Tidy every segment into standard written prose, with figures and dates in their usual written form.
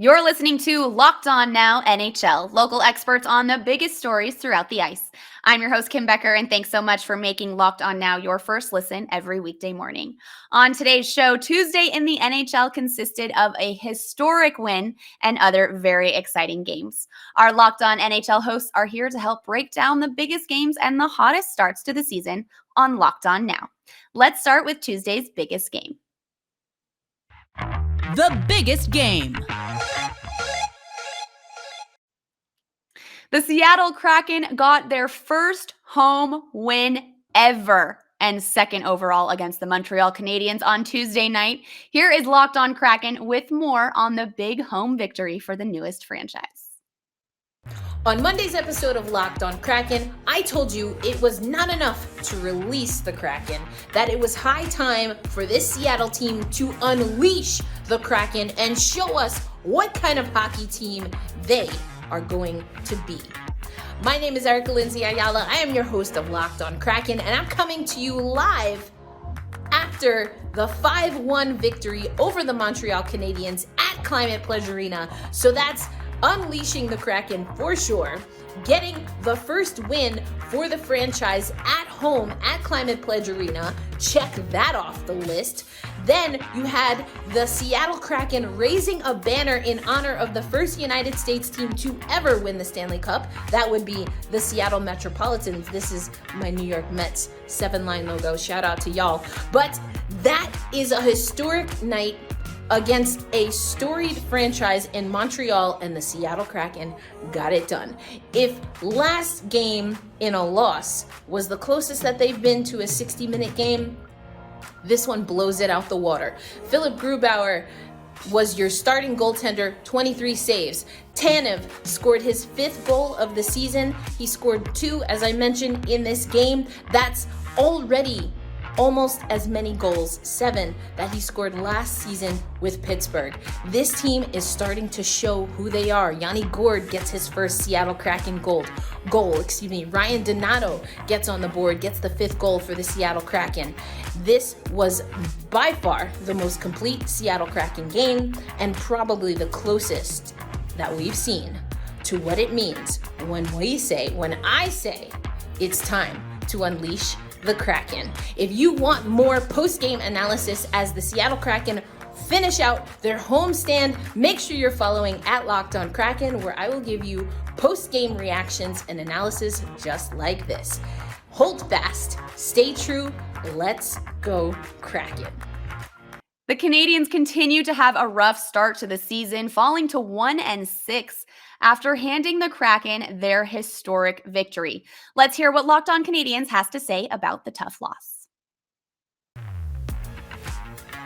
You're listening to Locked On Now NHL, local experts on the biggest stories throughout the ice. I'm your host, Kim Becker, and thanks so much for making Locked On Now your first listen every weekday morning. On today's show, Tuesday in the NHL consisted of a historic win and other very exciting games. Our Locked On NHL hosts are here to help break down the biggest games and the hottest starts to the season on Locked On Now. Let's start with Tuesday's biggest game. The biggest game. The Seattle Kraken got their first home win ever and second overall against the Montreal Canadiens on Tuesday night. Here is Locked On Kraken with more on the big home victory for the newest franchise. On Monday's episode of Locked On Kraken, I told you it was not enough to release the Kraken, that it was high time for this Seattle team to unleash the Kraken and show us what kind of hockey team they are going to be. My name is Erica Lindsay Ayala. I am your host of Locked On Kraken, and I'm coming to you live after the 5-1 victory over the Montreal Canadiens at Climate Pledge Arena. So that's unleashing the Kraken for sure, getting the first win for the franchise at home at Climate Pledge Arena. Check that off the list. Then you had the Seattle Kraken raising a banner in honor of the first United States team to ever win the Stanley Cup. That would be the Seattle Metropolitans. This is my New York Mets 7-line logo. Shout out to y'all. But that is a historic night against a storied franchise in Montreal, and the Seattle Kraken got it done. If last game in a loss was the closest that they've been to a 60-minute game, this one blows it out the water. Philip Grubauer was your starting goaltender, 23 saves. Tanev scored his 5th goal of the season. He scored 2, as I mentioned, in this game. That's already almost as many goals, 7, that he scored last season with Pittsburgh. This team is starting to show who they are. Yanni Gourde gets his first Seattle Kraken goal. Ryan Donato gets on the board, gets the 5th goal for the Seattle Kraken. This was by far the most complete Seattle Kraken game and probably the closest that we've seen to what it means when I say it's time to unleash the Kraken. If you want more post-game analysis as the Seattle Kraken finish out their homestand, make sure you're following at Locked On Kraken, where I will give you post-game reactions and analysis just like this. Hold fast, stay true, let's go Kraken. The Canadiens continue to have a rough start to the season, falling to 1-6 after handing the Kraken their historic victory. Let's hear what Locked On Canadiens has to say about the tough loss.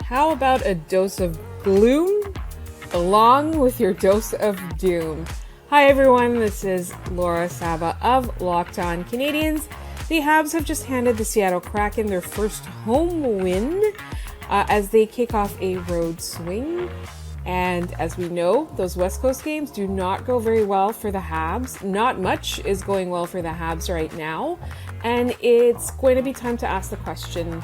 How about a dose of gloom along with your dose of doom? Hi everyone, this is Laura Saba of Locked On Canadiens. The Habs have just handed the Seattle Kraken their first home win as they kick off a road swing. And as we know, those West Coast games do not go very well for the Habs. Not much is going well for the Habs right now. And it's going to be time to ask the question.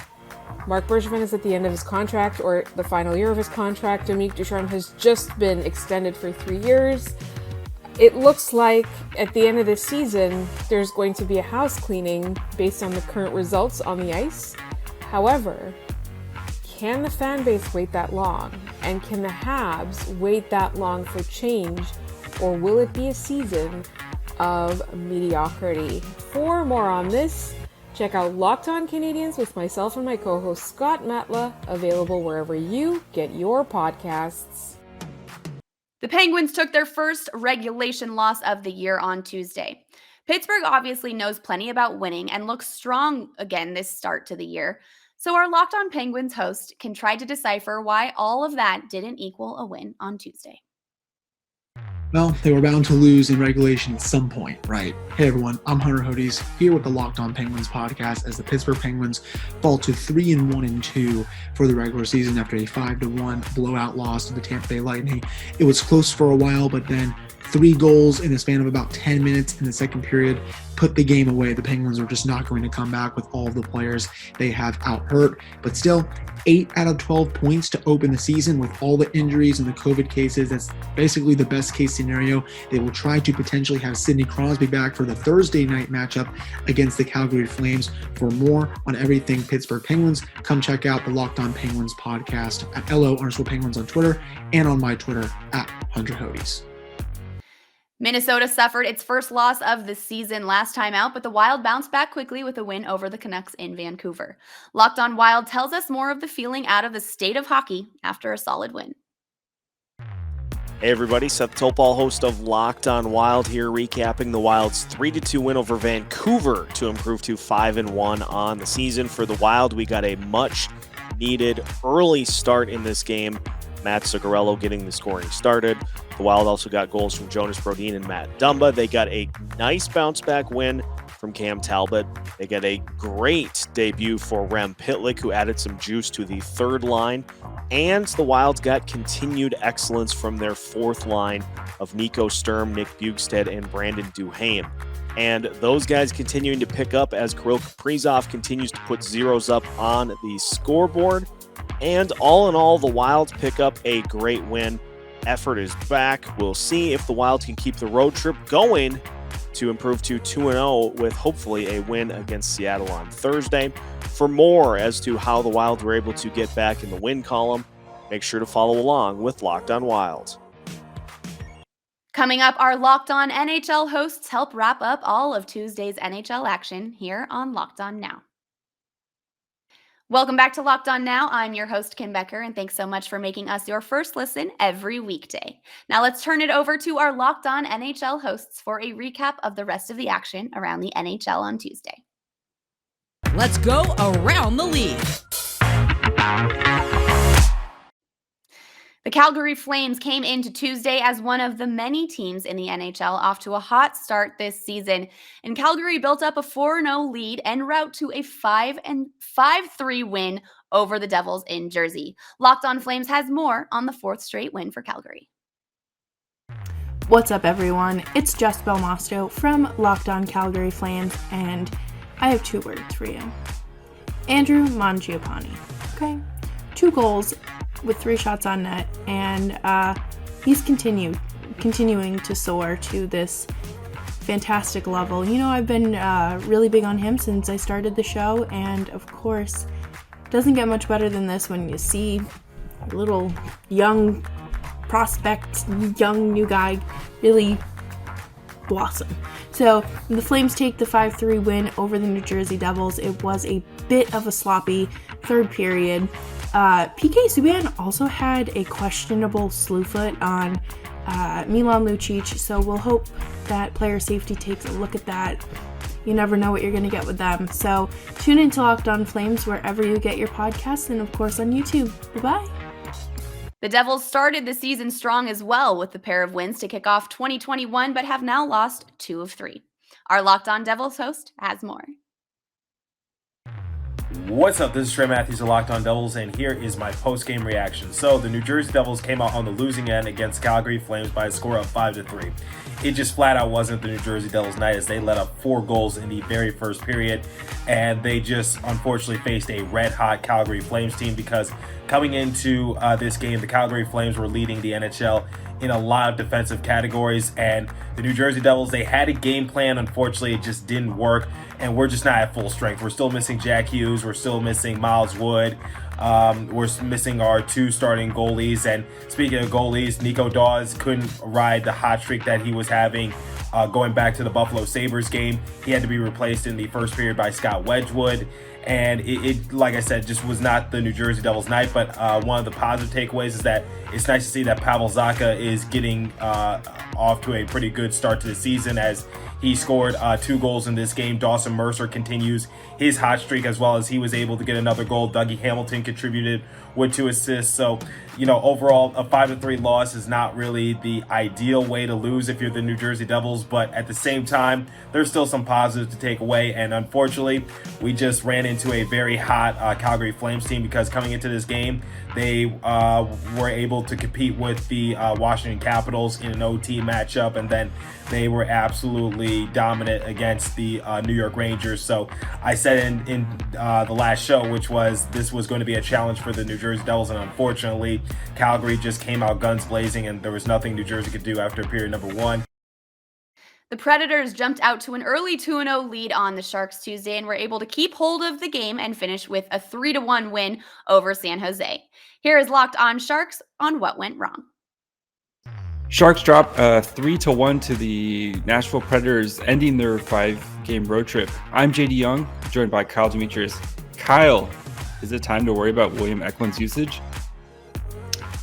Marc Bergevin is at the end of his contract, or the final year of his contract. Dominique Ducharme has just been extended for 3 years. It looks like at the end of this season, there's going to be a house cleaning based on the current results on the ice. However, can the fan base wait that long? And can the Habs wait that long for change? Or will it be a season of mediocrity? For more on this, check out Locked On Canadiens with myself and my co-host Scott Matla, available wherever you get your podcasts. The Penguins took their first regulation loss of the year on Tuesday. Pittsburgh obviously knows plenty about winning and looks strong again this start to the year. So our Locked On Penguins host can try to decipher why all of that didn't equal a win on Tuesday. Well, they were bound to lose in regulation at some point, right? Hey everyone, I'm Hunter Hodes here with the Locked On Penguins podcast as the Pittsburgh Penguins fall to 3-1-2 for the regular season after a 5-1 blowout loss to the Tampa Bay Lightning. It was close for a while, but then 3 goals in the span of about 10 minutes in the second period put the game away. The Penguins are just not going to come back with all of the players they have out hurt, but still 8 out of 12 points to open the season with all the injuries and the COVID cases. That's basically the best case scenario. They will try to potentially have Sidney Crosby back for the Thursday night matchup against the Calgary Flames. For more on everything Pittsburgh Penguins, come check out the Locked On Penguins podcast at LO_Penguins on Twitter and on my Twitter at Hunter Hodes. Minnesota suffered its first loss of the season last time out, but the Wild bounced back quickly with a win over the Canucks in Vancouver. Locked On Wild tells us more of the feeling out of the state of hockey after a solid win. Hey everybody, Seth Topal, host of Locked On Wild here, recapping the Wild's 3-2 win over Vancouver to improve to 5-1 on the season. For the Wild, we got a much-needed early start in this game. Matt Zuccarello getting the scoring started. The Wild also got goals from Jonas Brodin and Matt Dumba. They got a nice bounce-back win from Cam Talbot. They got a great debut for Rem Pitlick, who added some juice to the third line. And the Wild got continued excellence from their fourth line of Nico Sturm, Nick Bjugstad, and Brandon Duhaime. And those guys continuing to pick up as Kirill Kaprizov continues to put zeros up on the scoreboard. And all in all, the Wild pick up a great win. Effort is back. We'll see if the Wild can keep the road trip going to improve to 2-0 with hopefully a win against Seattle on Thursday. For more as to how the Wild were able to get back in the win column, make sure to follow along with Locked On Wild. Coming up, our Locked On NHL hosts help wrap up all of Tuesday's NHL action here on Locked On Now. Welcome back to Locked On Now. I'm your host, Kim Becker, and thanks so much for making us your first listen every weekday. Now let's turn it over to our Locked On NHL hosts for a recap of the rest of the action around the NHL on Tuesday. Let's go around the league. The Calgary Flames came into Tuesday as one of the many teams in the NHL off to a hot start this season, and Calgary built up a 4-0 lead en route to a 5-3 win over the Devils in Jersey. Locked On Flames has more on the 4th straight win for Calgary. What's up, everyone? It's Jess Belmosto from Locked On Calgary Flames, and I have 2 words for you. Andrew Mangiapane. Okay? 2 goals with 3 shots on net, and he's continuing to soar to this fantastic level. You know, I've been really big on him since I started the show, and of course, it doesn't get much better than this when you see a little young prospect, young new guy really blossom. So the Flames take the 5-3 win over the New Jersey Devils. It was a bit of a sloppy third period. PK Subban also had a questionable slew foot on Milan Lucic, so we'll hope that player safety takes a look at that. You never know what you're going to get with them. So tune into Locked On Flames wherever you get your podcasts, and of course on YouTube. Bye-bye. The Devils started the season strong as well with the pair of wins to kick off 2021, but have now lost 2 of 3. Our Locked On Devils host has more. What's up? This is Trey Matthews of Locked On Devils, and here is my post-game reaction. So, the New Jersey Devils came out on the losing end against Calgary Flames by a score of 5-3. It just flat out wasn't the New Jersey Devils' night as they let up 4 goals in the very first period, and they just unfortunately faced a red-hot Calgary Flames team because coming into this game, the Calgary Flames were leading the NHL in a lot of defensive categories, and the New Jersey Devils, they had a game plan. Unfortunately, it just didn't work, and we're just not at full strength. We're still missing Jack Hughes. We're still missing Miles Wood. We're missing our 2 starting goalies, and speaking of goalies, Nico Dawes couldn't ride the hot streak that he was having going back to the Buffalo Sabres game. He had to be replaced in the first period by Scott Wedgwood. And it, like I said, just was not the New Jersey Devils' night. But one of the positive takeaways is that it's nice to see that Pavel Zacha is getting off to a pretty good start to the season, as He scored 2 goals in this game. Dawson Mercer continues his hot streak, as well as he was able to get another goal. Dougie Hamilton contributed with 2 assists. So, overall, a 5-3 loss is not really the ideal way to lose if you're the New Jersey Devils, but at the same time, there's still some positives to take away. And unfortunately, we just ran into a very hot Calgary Flames team, because coming into this game, they were able to compete with the Washington Capitals in an OT matchup, and then they were absolutely dominant against the New York Rangers. So I said in the last show, which was this was going to be a challenge for the New Jersey Devils, and unfortunately, Calgary just came out guns blazing, and there was nothing New Jersey could do after period number 1. The Predators jumped out to an early 2-0 lead on the Sharks Tuesday and were able to keep hold of the game and finish with a 3-1 win over San Jose. Here is Locked On Sharks on what went wrong. Sharks drop 3-1 to the Nashville Predators, ending their 5-game road trip. I'm JD Young, joined by Kyle Demetrius. Kyle, is it time to worry about William Eklund's usage?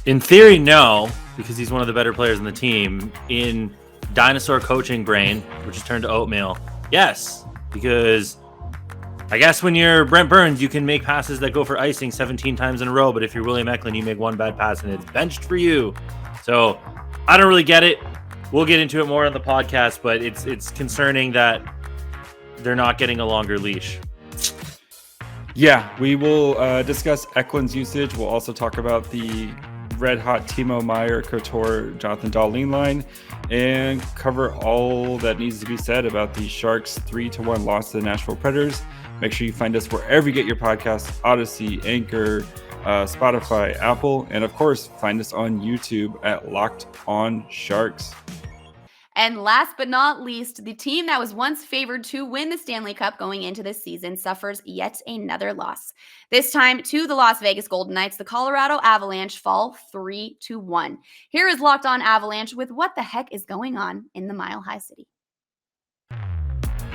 In theory, no, because he's one of the better players on the team. In dinosaur coaching brain, which has turned to oatmeal, yes, because I guess when you're Brent Burns, you can make passes that go for icing 17 times in a row, but if you're William Eklund, you make one bad pass and it's benched for you. So I don't really get it. We'll get into it more on the podcast, but it's concerning that they're not getting a longer leash. Yeah, we will discuss Eklund's usage. We'll also talk about the red-hot Timo Meier, Couture, Jonathan Dahlin line, and cover all that needs to be said about the Sharks' 3-1 loss to the Nashville Predators. Make sure you find us wherever you get your podcasts: Odyssey, Anchor, Spotify, Apple, and of course, find us on YouTube at Locked On Sharks. And last but not least, the team that was once favored to win the Stanley Cup going into this season suffers yet another loss. This time to the Las Vegas Golden Knights, the Colorado Avalanche fall 3-1. Here is Locked On Avalanche with what the heck is going on in the Mile High City.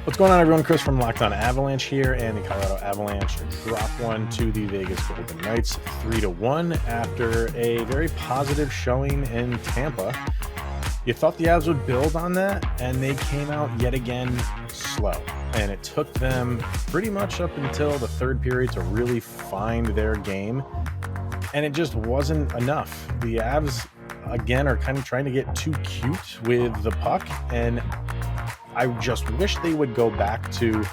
What's going on, everyone? Chris from Locked On Avalanche here, and the Colorado Avalanche drop one to the Vegas Golden Knights 3-1 after a very positive showing in Tampa. You thought the Avs would build on that, and they came out yet again slow. And it took them pretty much up until the third period to really find their game. And it just wasn't enough. The Avs, again, are kind of trying to get too cute with the puck. And I just wish they would go back to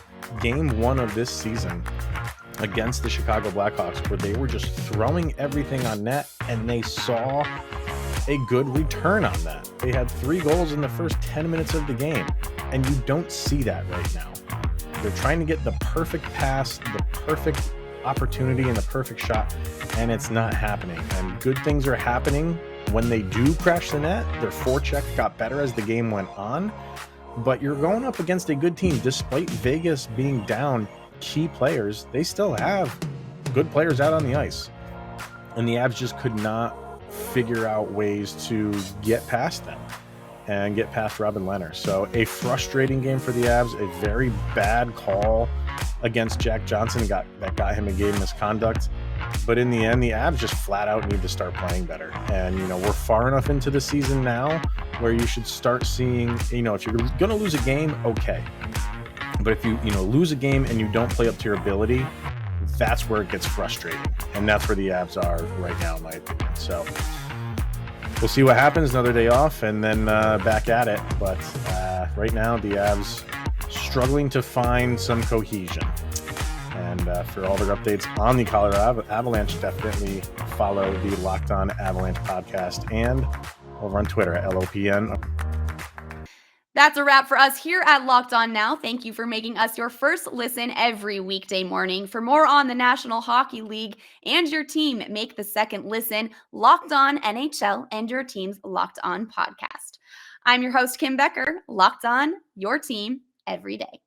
game 1 of this season against the Chicago Blackhawks, where they were just throwing everything on net, and they saw a good return on that. They had 3 goals in the first 10 minutes of the game, and you don't see that right now. They're trying to get the perfect pass, the perfect opportunity, and the perfect shot, and it's not happening. And good things are happening when they do crash the net. Their forecheck got better as the game went on, but you're going up against a good team. Despite Vegas being down key players, they still have good players out on the ice, and the Avs just could not figure out ways to get past them and get past Robin Lehner. So a frustrating game for the Avs, a very bad call against Jack Johnson that got him a game misconduct. But in the end, the Avs just flat out need to start playing better. And, we're far enough into the season now where you should start seeing, if you're going to lose a game, okay. But if you lose a game and you don't play up to your ability, that's where it gets frustrating. And that's where the Avs are right now, in my opinion. So we'll see what happens. Another day off and then back at it. But right now, the Avs struggling to find some cohesion. And for all their updates on the Colorado Avalanche, definitely follow the Locked On Avalanche podcast and over on Twitter at LOPN. That's a wrap for us here at Locked On Now. Thank you for making us your first listen every weekday morning. For more on the National Hockey League and your team, make the second listen Locked On NHL and your team's Locked On podcast. I'm your host, Kim Becker. Locked On, your team every day.